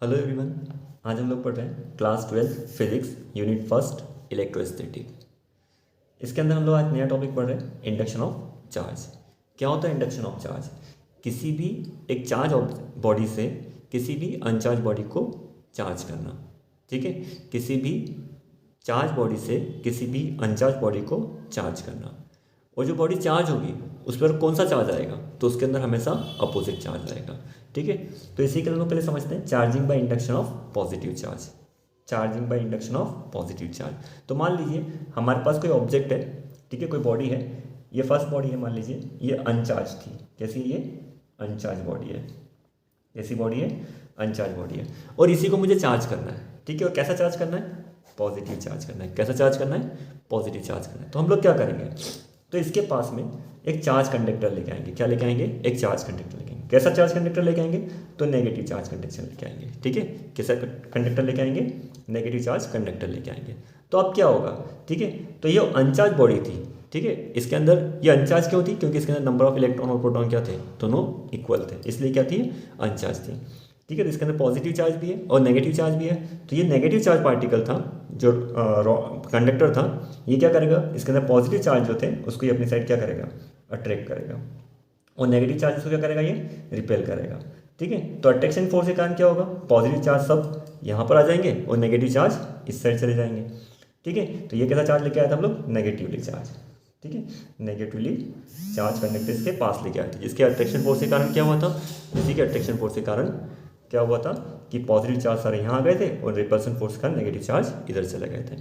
Hello everyone. आज हम लोग पढ़ रहे हैं class 12 physics unit first electrostatic. इसके अंदर हम लोग आज नया टॉपिक पढ़ रहे हैं इंडक्शन ऑफ चार्ज। क्या होता है इंडक्शन ऑफ चार्ज? किसी भी एक चार्ज बॉडी से किसी भी अनचार्ज बॉडी को चार्ज करना। ठीक है, किसी भी चार्ज बॉडी से किसी भी अनचार्ज बॉडी को चार्ज करना। और जो बॉडी चार्ज होगी उस पर कौन सा चार्ज आएगा? तो उसके अंदर हमेशा अपोजिट चार्ज आएगा। ठीक है, तो इसी के लिए हम लोग पहले समझते हैं charging by induction of positive charge. Charging by induction of positive charge. तो मान लीजिए हमारे पास कोई ऑब्जेक्ट है, ठीक है, कोई बॉडी है। ये फर्स्ट बॉडी है, मान लीजिए ये अनचार्ज थी। कैसी? ये अनचार्ज बॉडी है। कैसी बॉडी है? अनचार्ज बॉडी है। और इसी को मुझे चार्ज करना है। ठीक है, और कैसा चार्ज करना है? पॉजिटिव चार्ज करना है। कैसा चार्ज करना है? पॉजिटिव चार्ज करना है। तो हम लोग क्या करेंगे, तो इसके पास में एक चार्ज कंडक्टर लेके आएंगे। क्या लेके आएंगे? एक चार्ज कंडक्टर लेके आएंगे। कैसा चार्ज कंडक्टर लेके आएंगे? तो नेगेटिव चार्ज कंडक्टर लेके आएंगे। ठीक है, कैसा कंडक्टर लेके आएंगे? नेगेटिव चार्ज कंडक्टर लेके आएंगे। तो अब क्या होगा? ठीक है, तो ये अनचार्ज बॉडी थी। ठीक है, इसके अंदर ये अनचार्ज क्यों थी? क्योंकि इसके अंदर नंबर ऑफ इलेक्ट्रॉन और प्रोटॉन क्या थे? दोनों इक्वल थे, इसलिए क्या थी? अनचार्ज थी। ठीक है, तो इसके अंदर पॉजिटिव चार्ज भी है और नेगेटिव चार्ज भी है। तो ये नेगेटिव चार्ज पार्टिकल था जो कंडक्टर था, ये क्या करेगा? इसके अंदर पॉजिटिव चार्ज जो थे उसको ये अपनी साइड क्या करेगा? अट्रैक्ट करेगा। और नेगेटिव चार्ज इसको क्या करेगा? ये रिपेल करेगा। ठीक है, तो अट्रैक्शन फोर्स के कारण क्या होगा? पॉजिटिव चार्ज सब यहाँ पर आ जाएंगे और नेगेटिव चार्ज इस साइड चले जाएंगे। ठीक है, तो ये कैसा चार्ज लेके आया था हम लोग? Negatively charge. ठीक है, नेगेटिवली चार्ज कंडक्टर इसके पास लेके आए थे, जिसके अट्रैक्शन फोर्स के कारण क्या हुआ था? इसी के अट्रैक्शन फोर्स के कारण क्या हुआ था कि पॉजिटिव चार्ज सारे यहाँ आ गए थे और रिपल्सन फोर्स का नेगेटिव चार्ज इधर चले गए थे।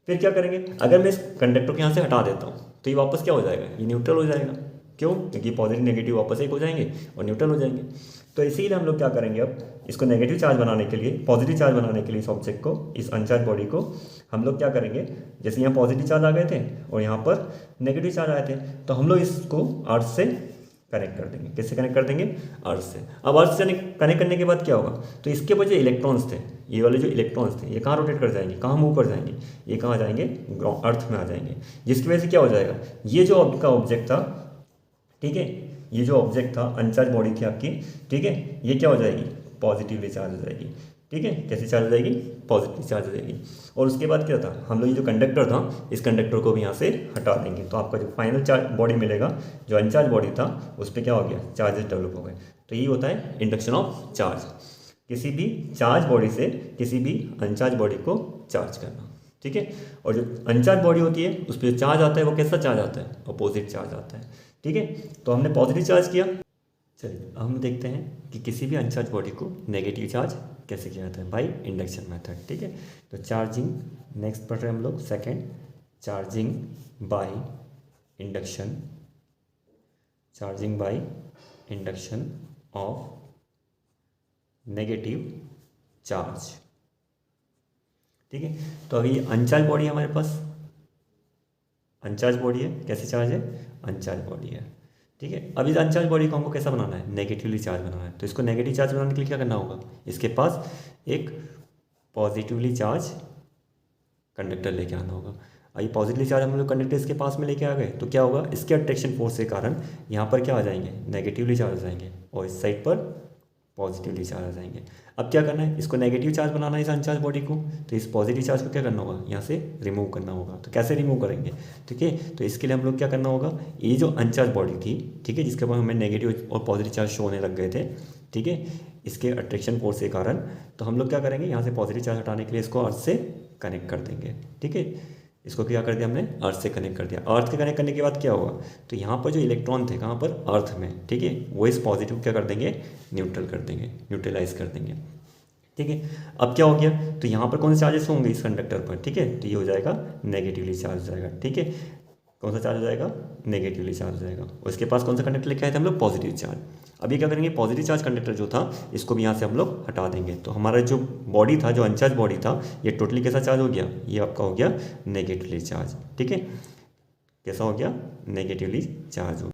फिर क्या करेंगे? अगर मैं इस कंडक्टर को यहाँ से हटा देता हूँ तो ये वापस क्या हो जाएगा? ये न्यूट्रल हो जाएगा। क्यों? क्योंकि पॉजिटिव नेगेटिव वापस एक हो जाएंगे और न्यूट्रल हो जाएंगे। तो इसीलिए हम लोग क्या करेंगे, अब इसको नेगेटिव चार्ज बनाने के लिए, पॉजिटिव चार्ज बनाने के लिए इस ऑब्जेक्ट को, इस अनचार्ज बॉडी को हम लोग क्या करेंगे, जैसे यहाँ पॉजिटिव चार्ज आ गए थे और यहाँ पर नेगेटिव चार्ज आए थे, तो हम लोग इसको अर्थ से कनेक्ट कर देंगे। किससे कनेक्ट कर देंगे? अर्थ से। अब अर्थ से कनेक्ट करने के बाद क्या होगा? तो इसके ऊपर जो इलेक्ट्रॉन्स थे, ये वाले जो इलेक्ट्रॉन्स थे, ये कहाँ रोटेट कर जाएंगे? कहाँ मूव कर जाएंगे? ये कहाँ जाएंगे? अर्थ में आ जाएंगे। जिसकी वजह से क्या हो जाएगा? ये जो आपका ऑब्जेक्ट था, ठीक है, ये जो ऑब्जेक्ट था, अनचार्ज बॉडी थी आपकी, ठीक है, ये क्या हो जाएगी? पॉजिटिवली चार्ज हो जाएगी। ठीक है, कैसे चार्ज हो जाएगी? पॉजिटिव चार्ज हो जाएगी। और उसके बाद क्या था, हम लोग ये जो कंडक्टर था, इस कंडक्टर को भी यहाँ से हटा देंगे। तो आपका जो फाइनल चार्ज बॉडी मिलेगा, जो अनचार्ज बॉडी था, उस पर क्या हो गया? चार्जेस डेवलप हो गए। तो ये होता है इंडक्शन ऑफ चार्ज। किसी भी चार्ज बॉडी से किसी भी अनचार्ज बॉडी को चार्ज करना। ठीक है, और जो अनचार्ज बॉडी होती है उस पर चार्ज आता है, वो कैसा चार्ज आता है? अपोजिट चार्ज आता है। ठीक है, तो हमने पॉजिटिव चार्ज किया। चलिए हम देखते हैं कि किसी भी अनचार्ज बॉडी को नेगेटिव चार्ज कैसे किया जाता है? By induction method. ठीक है, तो चार्जिंग नेक्स्ट पढ़ रहे हैं हम लोग, second, charging by induction. Charging by induction of negative charge. ठीक है, तो अभी अनचार्ज बॉडी है हमारे पास, अनचार्ज बॉडी है। कैसे चार्ज है? अनचार्ज बॉडी है। ठीक है, अब इस अनचार्ज बॉडी को हमको कैसा बनाना है? नेगेटिवली चार्ज बनाना है। तो इसको नेगेटिव चार्ज बनाने के लिए क्या करना होगा? इसके पास एक पॉजिटिवली चार्ज कंडक्टर लेके आना होगा। अब ये पॉजिटिवली चार्ज हम लोग कंडक्टर इसके पास में लेके आ गए, तो क्या होगा? इसके अट्रैक्शन फोर्स के कारण यहाँ पर क्या आ जाएंगे? नेगेटिवली चार्ज आ जाएंगे और इस साइड पर पॉजिटिवली चार्ज आ जाएंगे। अब क्या करना है? इसको नेगेटिव चार्ज बनाना है इस अनचार्ज बॉडी को, तो इस पॉजिटिव चार्ज को क्या करना होगा? यहाँ से रिमूव करना होगा। तो कैसे रिमूव करेंगे? ठीक है, तो इसके लिए हम लोग क्या करना होगा, ये जो अनचार्ज बॉडी थी, ठीक है, जिसके बाद हमें नेगेटिव और पॉजिटिव चार्ज शो होने लग गए थे, ठीक है, इसके अट्रैक्शन फोर्स के कारण, तो हम लोग क्या करेंगे, यहाँ से पॉजिटिव चार्ज हटाने के लिए इसको अर्थ से कनेक्ट कर देंगे। ठीक है, इसको क्या कर दिया हमने? अर्थ से कनेक्ट कर दिया। अर्थ से कनेक्ट करने के बाद क्या होगा? तो यहाँ पर जो इलेक्ट्रॉन थे, कहाँ पर? अर्थ में। ठीक है, वो इस पॉजिटिव क्या कर देंगे? न्यूट्रल कर देंगे, न्यूट्रलाइज कर देंगे। ठीक है, अब क्या हो गया? तो यहाँ पर कौन से चार्जेस होंगे इस कंडक्टर पर? ठीक है, तो ये हो जाएगा नेगेटिवली चार्ज हो जाएगा। ठीक है, कौन सा चार्ज हो जाएगा? नेगेटिवली चार्ज हो जाएगा। उसके पास कौन सा कंडक्टर लेके आए थे हम लोग? Positive charge. अभी क्या करेंगे? पॉजिटिव चार्ज कंडक्टर जो था, इसको भी यहाँ से हम लोग हटा देंगे। तो हमारा जो बॉडी था, जो अनचार्ज बॉडी था, ये टोटली कैसा चार्ज हो गया? ये आपका हो गया नेगेटिवली चार्ज। ठीक है, कैसा हो गया? नेगेटिवली चार्ज हो।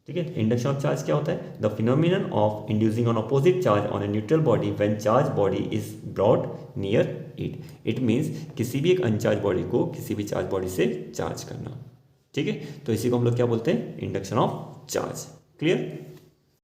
ठीक है, इंडक्शन ऑफ चार्ज क्या होता है? The phenomenon of inducing on opposite charge on a neutral body when charge body is brought near it. It means किसी भी एक अनचार्ज बॉडी को किसी भी चार्ज बॉडी से चार्ज करना। ठीक है, तो इसी को हम लोग क्या बोलते हैं? Induction of charge. क्लियर?